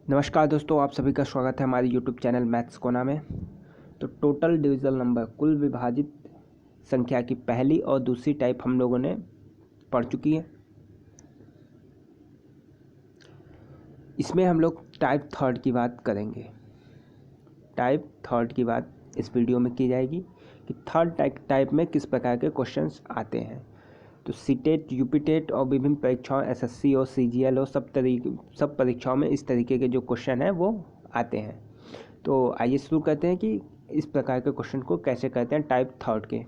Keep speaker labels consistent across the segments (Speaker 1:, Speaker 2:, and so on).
Speaker 1: नमस्कार दोस्तों, आप सभी का स्वागत है हमारे YouTube चैनल मैथ्स कोना में। तो टोटल डिविजल नंबर, कुल विभाजित संख्या की पहली और दूसरी टाइप हम लोगों ने पढ़ चुकी है। इसमें हम लोग टाइप थर्ड की बात करेंगे। टाइप थर्ड की बात इस वीडियो में की जाएगी कि थर्ड टाइप में किस प्रकार के क्वेश्चंस आते हैं। तो सीटेट, यूपीटेट और विभिन्न परीक्षाओं, एसएससी और सीजीएल और सब परीक्षाओं में इस तरीके के जो क्वेश्चन हैं वो आते हैं। तो आइए शुरू करते हैं कि इस प्रकार के क्वेश्चन को कैसे करते हैं टाइप थर्ड के।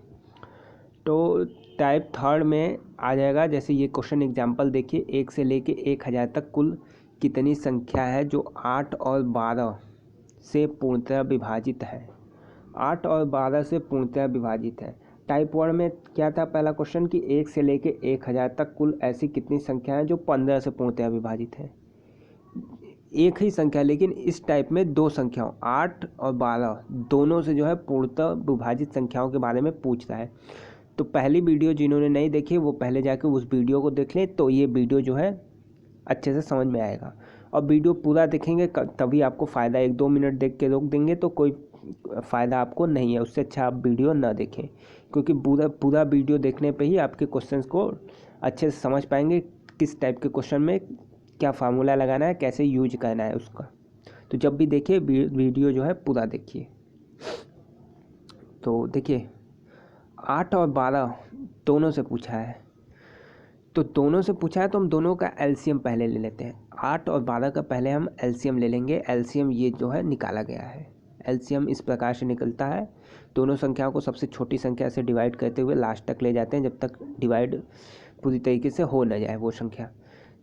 Speaker 1: तो टाइप थर्ड में आ जाएगा, जैसे ये क्वेश्चन एग्जांपल देखिए, 1 से लेके 1000 तक कुल कितनी संख्या है जो 8 और 12 से पूर्णतः विभाजित है। 8 और 12 से पूर्णतः विभाजित है। टाइप वन में क्या था पहला क्वेश्चन कि 1 से लेके 1000 तक कुल ऐसी कितनी संख्या है जो 15 से पूर्णतः विभाजित है। एक ही संख्या, लेकिन इस टाइप में दो संख्याओं 8 और 12 दोनों से जो है पूर्णतः विभाजित संख्याओं के बारे में पूछ रहा है। तो पहली वीडियो जिन्होंने नहीं देखी वो पहले जाके उस वीडियो को देख लें, तो ये वीडियो जो है अच्छे से समझ में आएगा। और वीडियो पूरा देखेंगे तभी आपको फ़ायदा। 1-2 मिनट देख के रोक देंगे तो कोई फ़ायदा आपको नहीं है। उससे अच्छा आप वीडियो ना देखें, क्योंकि पूरा वीडियो देखने पे ही आपके क्वेश्चंस को अच्छे से समझ पाएंगे, किस टाइप के क्वेश्चन में क्या फार्मूला लगाना है, कैसे यूज करना है उसका। तो जब भी देखिए वीडियो जो है पूरा देखिए। तो देखिए 8 और 12 दोनों से पूछा है, तो दोनों से पूछा है तो हम दोनों का एलसीएम पहले ले लेते हैं। 8 और 12 का पहले हम एलसीएम ले लेंगे। एलसीएम ये जो है निकाला गया है। एलसीएम इस प्रकार से निकलता है, दोनों संख्याओं को सबसे छोटी संख्या से डिवाइड करते हुए लास्ट तक ले जाते हैं, जब तक डिवाइड पूरी तरीके से हो न जाए वो संख्या।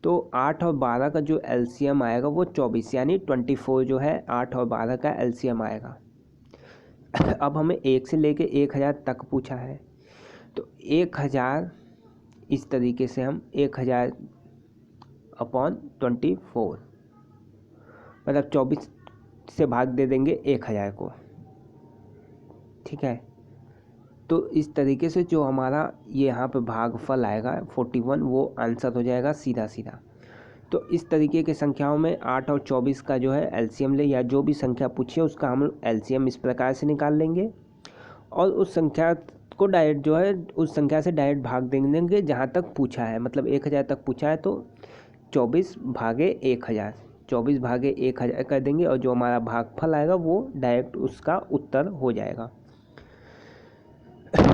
Speaker 1: तो 8 और 12 का जो एलसीएम आएगा वो 24, यानी 24 जो है 8 और 12 का एलसीएम आएगा। अब हमें 1 से लेके 1000 तक पूछा है, तो 1000 इस तरीके से हम 1000 अपॉन 24, मतलब 24 से भाग दे देंगे 1000 को। ठीक है, तो इस तरीके से जो हमारा ये यहाँ पे भागफल आएगा 41, वो आंसर हो जाएगा सीधा सीधा। तो इस तरीके के संख्याओं में 8 और 24 का जो है एलसीएम ले, या जो भी संख्या पूछी है उसका हम एलसीएम इस प्रकार से निकाल लेंगे, और उस संख्या को डायरेक्ट जो है उस संख्या से डायरेक्ट भाग देंगे जहाँ तक पूछा है। मतलब 1000 तक पूछा है तो 24 भागे 1000, 24 भागे 1000 कर देंगे, और जो हमारा भागफल आएगा वो डायरेक्ट उसका उत्तर हो जाएगा।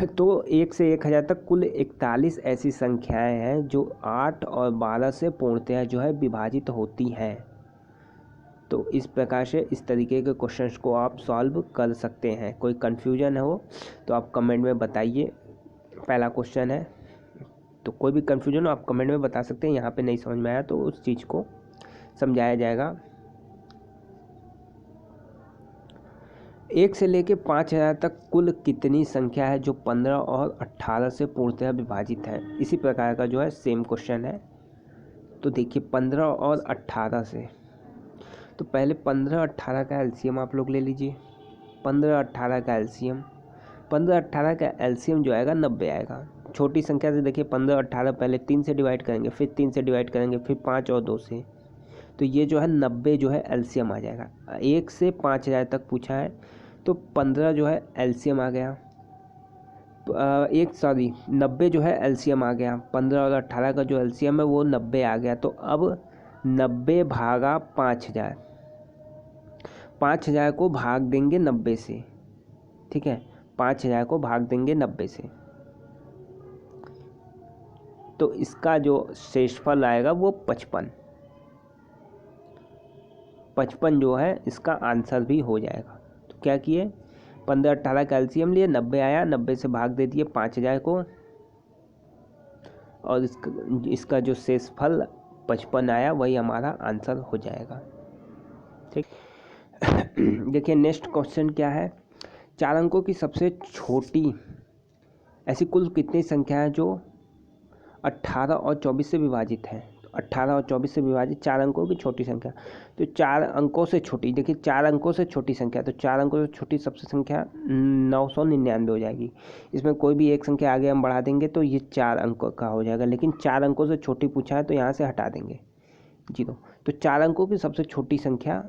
Speaker 1: तो 1 से 1000 तक कुल 41 ऐसी संख्याएं हैं जो 8 और 12 से पूर्णतः जो है विभाजित होती हैं। तो इस प्रकार से इस तरीके के क्वेश्चंस को आप सॉल्व कर सकते हैं। कोई कन्फ्यूजन हो तो आप कमेंट में बताइए। पहला क्वेश्चन है, तो कोई भी कन्फ्यूजन हो आप कमेंट में बता सकते हैं। यहाँ पे नहीं समझ में आया तो उस चीज़ को समझाया जाएगा। 1 से लेके 5000 तक कुल कितनी संख्या है जो 15 और 18 से पूर्णतः विभाजित है। इसी प्रकार का जो है सेम क्वेश्चन है। तो देखिए 15 और 18 से, तो पहले 15-18 का एलसीएम आप लोग ले लीजिए। 15-18 का एलसीएम, 15-18 का एलसीएम जो आएगा 90 आएगा। छोटी संख्या से देखिए 15-18 पहले 3 से डिवाइड करेंगे, फिर 3 से डिवाइड करेंगे, फिर 5 और 2 से, तो ये जो है 90 जो है एलसीएम आ जाएगा। 1 से 5000 तक पूछा है तो 15 जो है एलसीएम आ गया। 90 जो है एलसीएम आ गया। 15 और 18 का जो एलसीएम है वो 90 आ गया। तो अब 90 भागा 5000, 5000 को भाग देंगे 90 से। ठीक है, 5000 को भाग देंगे 90 से, तो इसका जो शेषफल आएगा वो 55 जो है इसका आंसर भी हो जाएगा। तो क्या किए, 15-18 का एलसीएम लिए, 90 आया, 90 से भाग दे दिए 5000 को, और इसका जो शेषफल 55 आया वही हमारा आंसर हो जाएगा। ठीक, देखिए नेक्स्ट क्वेश्चन क्या है। 4 अंकों की सबसे छोटी ऐसी कुल कितनी संख्या है जो 18 और 24 से विभाजित है। तो 18 और 24 से विभाजित 4 अंकों की छोटी संख्या, तो 4 अंकों से छोटी, देखिए 4 अंकों से छोटी संख्या, तो 4 अंकों से छोटी सबसे संख्या 999 हो जाएगी। इसमें कोई भी एक संख्या आगे हम बढ़ा देंगे तो ये 4 अंकों का हो जाएगा, लेकिन 4 अंकों से छोटी पूछा है तो यहाँ से हटा देंगे। 0। तो 4 अंकों की सबसे छोटी संख्या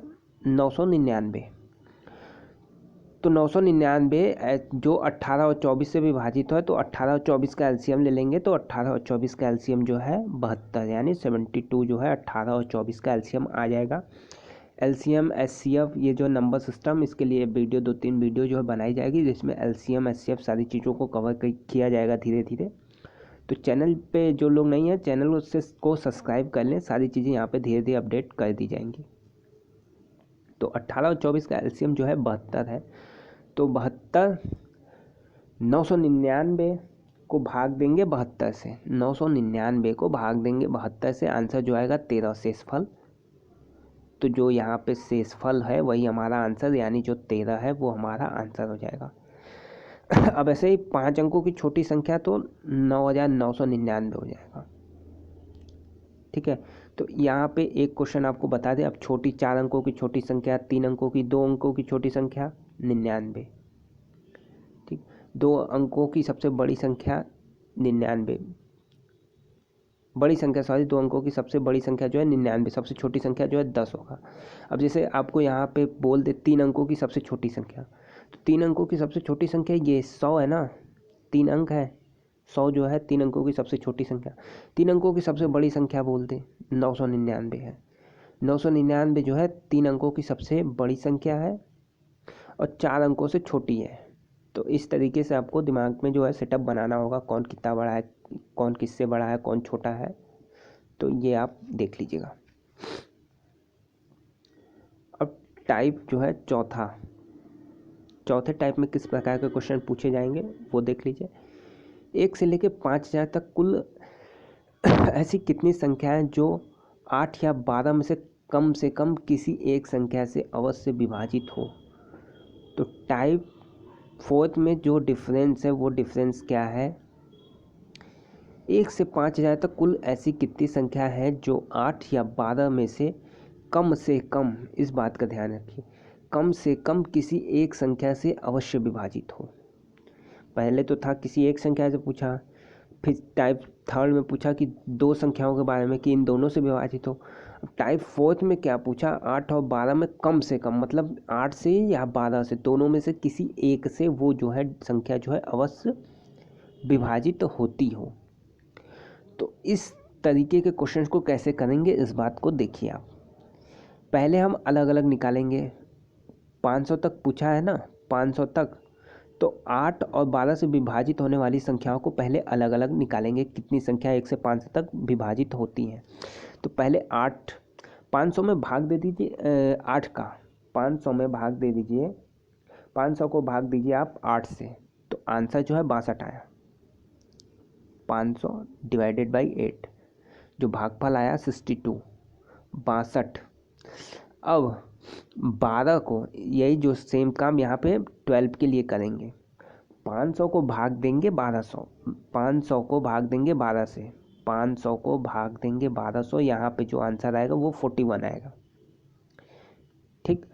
Speaker 1: 999। तो 999 जो 18 और 24 से विभाजित है, तो 18 और 24 का एलसीएम ले लेंगे, तो 18 और 24 का एलसीएम जो है 72, यानी 72 जो है 18 और 24 का एलसीएम आ जाएगा। एलसीएम एचसीएफ ये जो नंबर सिस्टम, इसके लिए वीडियो 2-3 वीडियो जो है बनाई जाएगी, जिसमें एलसीएम एचसीएफ सारी चीज़ों को कवर किया जाएगा धीरे धीरे। तो चैनल पे जो लोग नहीं हैं, चैनल को सब्सक्राइब कर लें, सारी चीज़ें यहाँ पे धीरे धीरे अपडेट कर दी जाएंगी। तो 18 और 24 का एलसीएम जो है 72 है। तो 72 999 को भाग देंगे 72 से, 999 को भाग देंगे 72 से, आंसर जो आएगा 13 शेषफल। तो जो यहाँ पे शेषफल है वही हमारा आंसर, यानी जो 13 है वो हमारा आंसर हो जाएगा। अब ऐसे ही 5 अंकों की छोटी संख्या तो 9999 हो जाएगा। ठीक है, तो यहाँ पे एक क्वेश्चन आपको बता दें। अब छोटी 4 अंकों की छोटी संख्या, 3 अंकों की, 2 अंकों की छोटी संख्या 99। ठीक, 2 अंकों की सबसे बड़ी संख्या 99, बड़ी संख्या सॉरी 2 अंकों की सबसे बड़ी संख्या जो है 99, सबसे छोटी संख्या जो है 10 होगा। अब जैसे आपको यहाँ पे बोल दे 3 अंकों की सबसे छोटी संख्या, तो 3 अंकों की सबसे छोटी संख्या ये 100 है ना, 3 अंक है, 100 जो है 3 अंकों की सबसे छोटी संख्या। 3 अंकों की सबसे बड़ी संख्या बोल दे 999 है, 999 जो है 3 अंकों की सबसे बड़ी संख्या है और 4 अंकों से छोटी है। तो इस तरीके से आपको दिमाग में जो है सेटअप बनाना होगा, कौन कितना बड़ा है, कौन किससे बड़ा है, कौन छोटा है, तो ये आप देख लीजिएगा। अब टाइप जो है चौथे टाइप में किस प्रकार के क्वेश्चन पूछे जाएंगे वो देख लीजिए। 1 से लेकर 5000 तक कुल ऐसी कितनी संख्याएं जो 8 या 12 में से कम किसी एक संख्या से अवश्य विभाजित हो। तो टाइप 4 में जो डिफरेंस है वो डिफरेंस क्या है, 1 से 5000 तक कुल ऐसी कितनी संख्या है जो 8 या 12 में से कम, इस बात का ध्यान रखिए, कम से कम किसी एक संख्या से अवश्य विभाजित हो। पहले तो था किसी एक संख्या से पूछा, फिर टाइप 3 में पूछा कि 2 संख्याओं के बारे में कि इन दोनों से विभाजित हो। अब टाइप 4 में क्या पूछा, 8 और 12 में कम से कम, मतलब 8 से या 12 से, दोनों में से किसी एक से वो जो है संख्या जो है अवश्य विभाजित होती हो। तो इस तरीके के क्वेश्चंस को कैसे करेंगे इस बात को देखिए आप। पहले हम अलग अलग निकालेंगे, 500 तक पूछा है ना, 500 तक, तो 8 और 12 से विभाजित होने वाली संख्याओं को पहले अलग अलग निकालेंगे, कितनी संख्या 1 से 500 तक विभाजित होती हैं। तो पहले 8 500 में भाग दे दीजिए, 8 का 500 में भाग दे दीजिए, 500 को भाग दीजिए आप 8 से, तो आंसर जो है 62 आया। 500 डिवाइडेड बाई 8, जो भागफल आया 62, 62। अब 12 को, यही जो सेम काम यहाँ पे 12 के लिए करेंगे। 500 को भाग देंगे 1200, 500 को भाग देंगे 12 से, 500 को भाग देंगे 1200, यहाँ पे जो आंसर आएगा वो 41 आएगा। ठीक,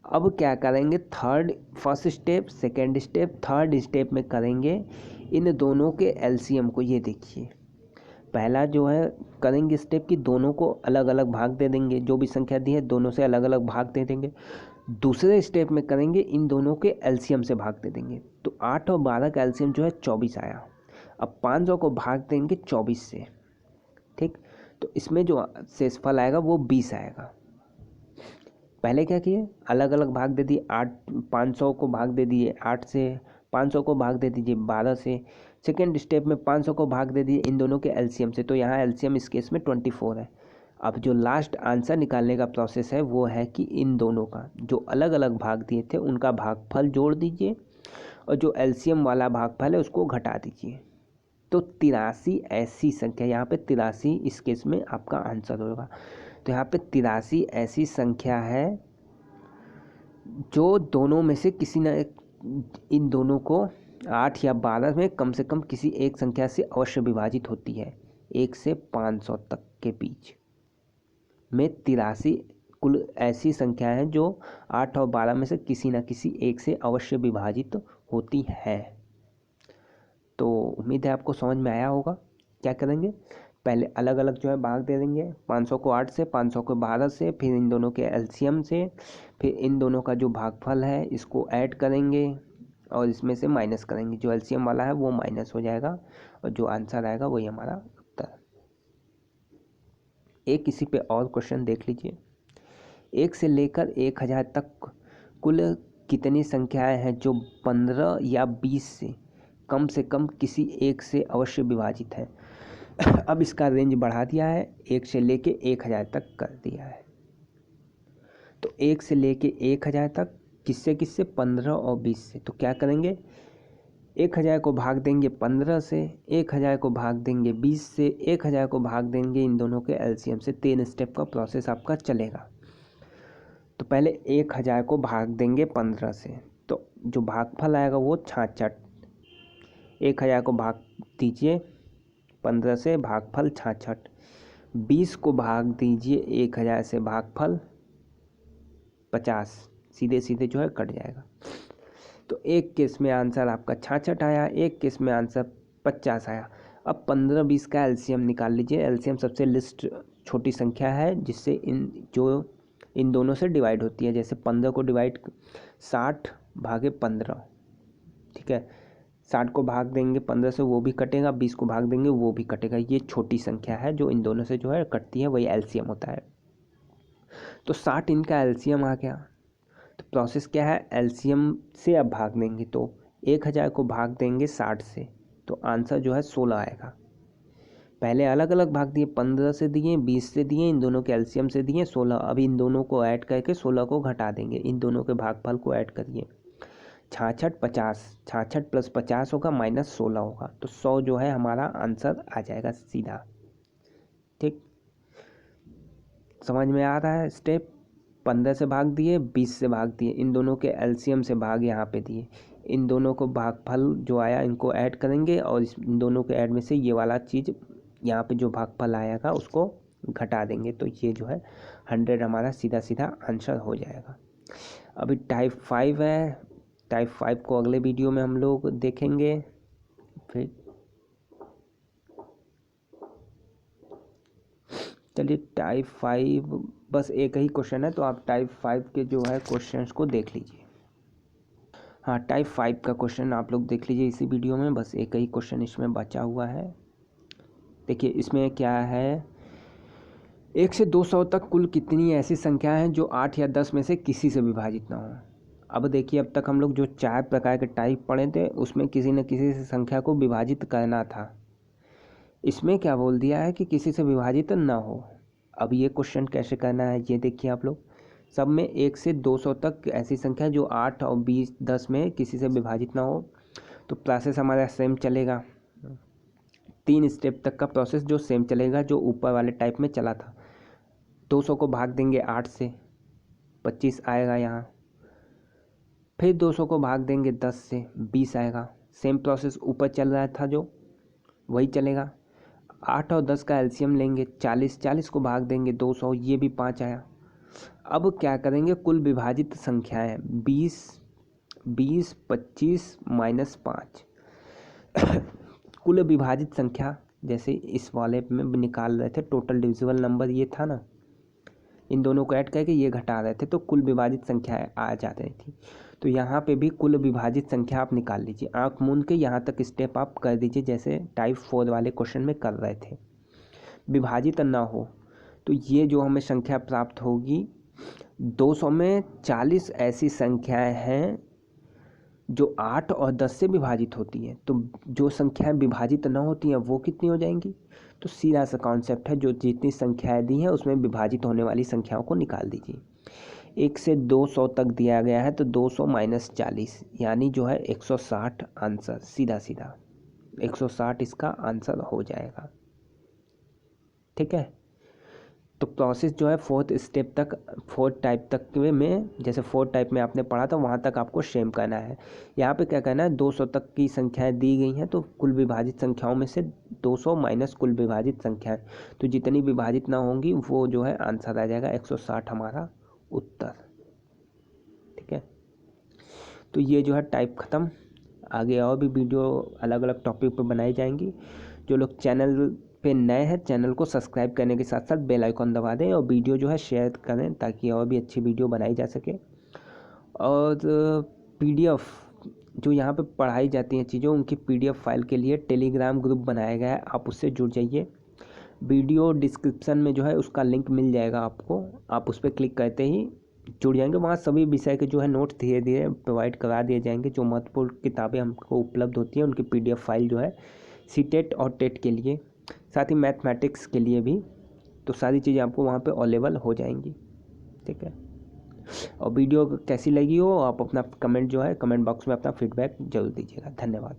Speaker 1: अब क्या करेंगे, first step, second step, third step में करेंगे इन दोनों के एलसीएम को। ये देखिए, पहला जो है करेंगे स्टेप कि दोनों को अलग अलग भाग दे देंगे, जो भी संख्या दी है दोनों से अलग अलग भाग दे देंगे। दूसरे स्टेप में करेंगे इन दोनों के एलसीएम से भाग दे देंगे। तो 8 और 12 का एलसीएम जो है 24 आया। अब 500 को भाग देंगे 24 से, ठीक, तो इसमें जो शेषफल आएगा वो 20 आएगा। पहले क्या किए, अलग अलग भाग दे दिए, 500 को भाग दे दिए 8 से, 500 को भाग दे दीजिए 12 से। सेकेंड स्टेप में 500 को भाग दे दिए इन दोनों के एलसीएम से, तो यहाँ एलसीएम इस केस में 24 है। अब जो लास्ट आंसर निकालने का प्रोसेस है वो है कि इन दोनों का जो अलग अलग भाग दिए थे उनका भागफल जोड़ दीजिए और जो एलसीएम वाला भागफल है उसको घटा दीजिए। तो 83 ऐसी संख्या, यहाँ पे 83 इस केस में आपका आंसर होगा। तो यहाँ पे 83 ऐसी संख्या है जो दोनों में से किसी न, इन दोनों को 8 या 12 में कम से कम किसी एक संख्या से अवश्य विभाजित होती है। 1 से 500 तक के बीच में 83 कुल ऐसी संख्या है जो 8 और 12 में से किसी न किसी एक से अवश्य विभाजित होती है। तो उम्मीद है आपको समझ में आया होगा। क्या करेंगे, पहले अलग अलग जो है भाग दे देंगे, 500 को 8 से, 500 को 12 से, फिर इन दोनों के एलसीएम से, फिर इन दोनों का जो भागफल है इसको ऐड करेंगे और इसमें से माइनस करेंगे। जो एलसीएम वाला है वो माइनस हो जाएगा और जो आंसर आएगा वही हमारा उत्तर। एक इसी पे और क्वेश्चन देख लीजिए। 1 से लेकर 1000 तक कुल कितनी संख्याएं हैं जो 15 या 20 से कम किसी एक से अवश्य विभाजित है। अब इसका रेंज बढ़ा दिया है, 1 से लेके 1000 तक कर दिया है। तो 1 से लेके 1000 तक किससे 15 और 20 से। तो क्या करेंगे, 1000 को भाग देंगे 15 से, 1000 को भाग देंगे 20 से, 1000 को भाग देंगे इन दोनों के एलसीएम से। 3 स्टेप का प्रोसेस आपका चलेगा। तो पहले 1000 को भाग देंगे 15 से, तो जो भागफल आएगा वो 66। 1000 को भाग दीजिए 15 से, भागफल 66। 20 को भाग दीजिए 1000 से, भागफल 50। सीधे सीधे जो है कट जाएगा। तो एक केस में आंसर आपका 66 आया, एक केस में आंसर 50 आया। अब 15-20 का एलसीएम निकाल लीजिए। एलसीएम सबसे लिस्ट छोटी संख्या है जिससे इन दोनों से डिवाइड होती है। जैसे 15 को डिवाइड 60 भागे 15, ठीक है, 60 को भाग देंगे 15 से वो भी कटेगा, 20 को भाग देंगे वो भी कटेगा। ये छोटी संख्या है जो इन दोनों से जो है कटती है, वही एलसीएम होता है। तो 60 इनका एलसीएम आ गया। तो प्रोसेस क्या है, एलसीएम से अब भाग देंगे। तो 1000 को भाग देंगे 60 से, तो आंसर जो है 16 आएगा। पहले अलग अलग भाग दिए, 15 से दिए, 20 से दिए, इन दोनों के एलसीएम से दिए 16। अब इन दोनों को ऐड करके 16 को घटा देंगे, इन दोनों के भागफल को ऐड करिए। 66 50, 66 प्लस 50 होगा माइनस 16 होगा। तो 100 जो है हमारा आंसर आ जाएगा सीधा। ठीक, समझ में आ रहा है स्टेप। 15 से भाग दिए, 20 से भाग दिए, इन दोनों के एलसीएम से भाग यहाँ पे दिए, इन दोनों को भागफल जो आया इनको ऐड करेंगे और इन दोनों के ऐड में से ये वाला चीज़ यहाँ पे जो भागफल आएगा उसको घटा देंगे। तो ये जो है 100 हमारा सीधा सीधा आंसर हो जाएगा। अभी टाइप 5 है, टाइप 5 को अगले वीडियो में हम लोग देखेंगे। फिर चलिए टाइप 5 बस एक ही क्वेश्चन है, तो आप टाइप 5 के जो है क्वेश्चंस को देख लीजिए। हाँ, टाइप 5 का क्वेश्चन आप लोग देख लीजिए इसी वीडियो में, बस एक ही क्वेश्चन इसमें बचा हुआ है। देखिए इसमें क्या है, 1 से 200 तक कुल कितनी ऐसी संख्या हैं जो 8 या 10 में से किसी से विभाजित ना हो। अब देखिए अब तक हम लोग जो 4 प्रकार के टाइप पढ़े थे उसमें किसी न किसी से संख्या को विभाजित करना था। इसमें क्या बोल दिया है कि किसी से विभाजित ना हो। अब ये क्वेश्चन कैसे करना है ये देखिए आप लोग। सब में 1 से 200 तक ऐसी संख्या जो 8 और 20 10 में किसी से विभाजित ना हो। तो प्रोसेस हमारा सेम चलेगा, 3 स्टेप तक का प्रोसेस जो सेम चलेगा जो ऊपर वाले टाइप में चला था। 200 को भाग देंगे 8 से, 25 आएगा यहाँ। फिर 200 को भाग देंगे 10 से, 20 आएगा। सेम प्रोसेस ऊपर चल रहा था जो वही चलेगा। 8 और 10 का एलसीएम लेंगे 40, 40 को भाग देंगे 200, ये भी 5 आया। अब क्या करेंगे, कुल विभाजित संख्याएं 20, 20, 25 माइनस 5 कुल विभाजित संख्या जैसे इस वाले में निकाल रहे थे, टोटल डिविजिबल नंबर ये था ना, इन दोनों को ऐड करके ये घटा रहे थे तो कुल विभाजित संख्या आ जा रही थी। तो यहाँ पे भी कुल विभाजित संख्या आप निकाल लीजिए। आँख मूंद के यहाँ तक स्टेप आप कर दीजिए जैसे टाइप 4 वाले क्वेश्चन में कर रहे थे। विभाजित ना हो तो ये जो हमें संख्या प्राप्त होगी, 200 में 40 ऐसी संख्याएं हैं जो 8 और 10 से विभाजित होती हैं। तो जो संख्याएं विभाजित ना होती हैं वो कितनी हो जाएंगी। तो सीधा सा कॉन्सेप्ट है, जो जितनी संख्याएं दी हैं उसमें विभाजित होने वाली संख्याओं को निकाल दीजिए। 1 से 200 तक दिया गया है तो 200 माइनस 40 यानी जो है 160 आंसर। सीधा सीधा 160 इसका आंसर हो जाएगा। ठीक है, तो प्रोसेस जो है 4th स्टेप तक, 4th टाइप तक में, जैसे 4th टाइप में आपने पढ़ा था वहाँ तक आपको सेम करना है। यहाँ पे क्या करना है, 200 तक की संख्याएं दी गई हैं तो कुल विभाजित संख्याओं में से 200 माइनस कुल विभाजित संख्याएं, तो जितनी विभाजित ना होंगी वो जो है आंसर आ जाएगा 160 हमारा उत्तर। ठीक है, तो ये जो है टाइप ख़त्म। आगे और भी वीडियो अलग अलग टॉपिक पर बनाई जाएंगी। जो लोग चैनल पे नए हैं चैनल को सब्सक्राइब करने के साथ साथ बेल आइकॉन दबा दें और वीडियो जो है शेयर करें ताकि और भी अच्छी वीडियो बनाई जा सके। और PDF जो यहाँ पे पढ़ाई जाती हैं चीज़ें, उनकी PDF फाइल के लिए टेलीग्राम ग्रुप बनाया गया है, आप उससे जुड़ जाइए। वीडियो डिस्क्रिप्शन में जो है उसका लिंक मिल जाएगा आपको, आप उस पर क्लिक करते ही जुड़ जाएंगे। वहाँ सभी विषय के जो है नोट्स धीरे धीरे प्रोवाइड करा दिए जाएंगे। जो महत्वपूर्ण किताबें हमको उपलब्ध होती हैं उनकी PDF फाइल जो है CTET और TET के लिए, साथ ही मैथमेटिक्स के लिए भी, तो सारी चीज़ें आपको वहाँ पे अवेलेबल हो जाएंगी। ठीक है, और वीडियो कैसी लगी हो आप अपना कमेंट जो है कमेंट बॉक्स में अपना फीडबैक जरूर दीजिएगा। धन्यवाद।